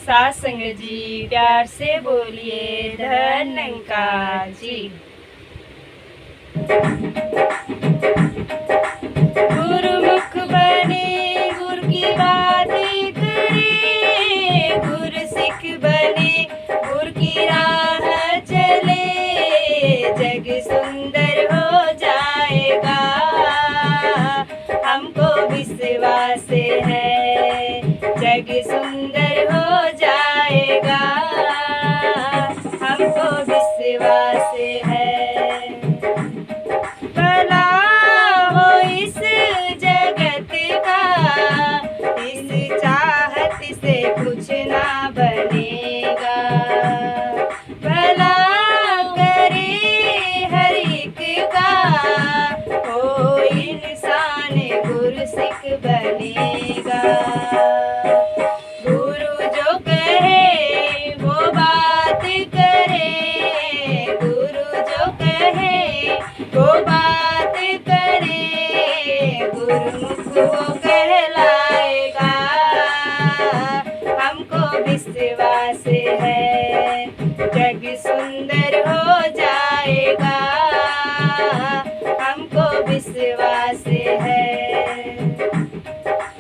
साथ संगत जी प्यार से बोलिए धन्यकार जी। गुरुमुख बने गुरु की बातें करे, गुरु सिख बने गुरु की राह चले, जग सुंदर हो जाएगा हमको विश्वास है, जग सुंदर हो जाएगा हमको विश्वास है। भला हो इस जगत का, इस चाहत से कुछ ना बनेगा, भला करे हर एक का, हो इंसान गुरु सिख बनेगा। गुरु जो कहे वो बात करे, गुरु जो कहे वो बात करे, गुरुमुख वो कहलाएगा हमको विश्वास है, जग सुंदर हो जाएगा हमको विश्वास है।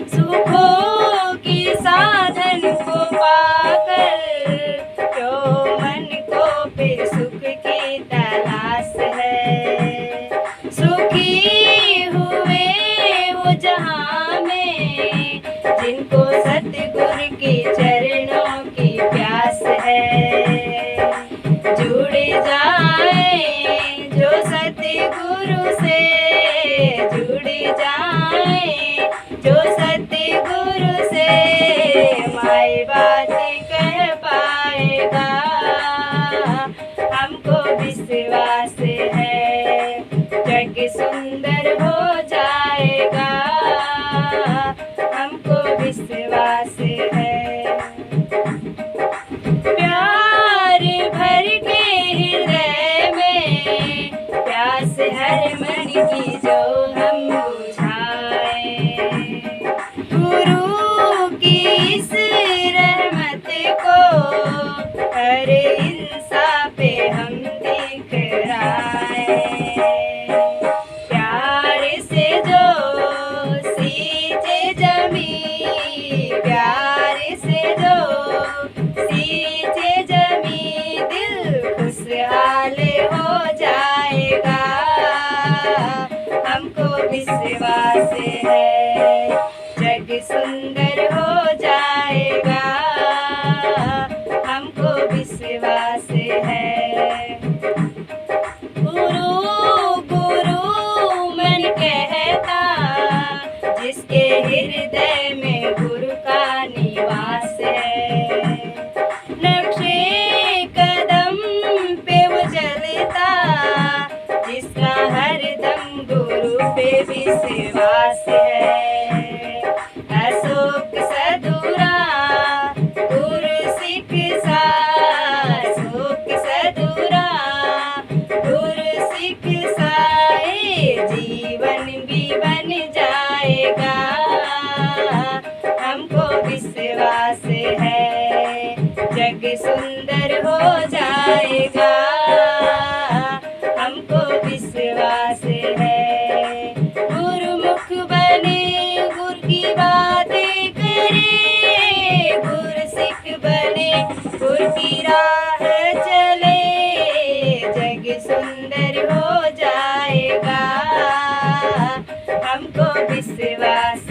सुखों की साधन को पाकर क्यों मन को फिर सुख की तलाश है, सुखी हुए वो जहां में जिनको सतगुरु के चरणों की प्यास है, जुड़ जाए जो सतगुरु से, जुड़ जाए जो सतगुरु से, माई बात कह पाएगा हमको विश्वास है, जग सुंदर हो जाएगा हमको विश्वास है। प्यार भर के हृदय में प्यास हर मन की जो हम बुझाए, गुरु की इस रहमत को हर इंसान पे हम दिखराए, प्यार से जो सींचे जमी, प्यार से जो सींचे जमी, दिल खुशहाल हो जाएगा हमको विश्वास है, जग सुंदर हो जाएगा हमको विश्वास है। गुरु गुरु मन कहता जिसके हृदय में गुरु का निवास है, नक्शे कदम पे वो चलता जिसका हरदम गुरु पे विश्वास है, अशोक सधुरा गुरु सिख सा, अशोक सधुरा गुरु सिख सा, ये जीवन भी बन जाएगा हमको विश्वास है, जग सुंदर हो जाएगा हमको विश्वास है। गुरुमुख बने गुरु की बातें करे, गुरु सिख बने गुरु की राह चले, जग सुंदर हो जाएगा हमको विश्वास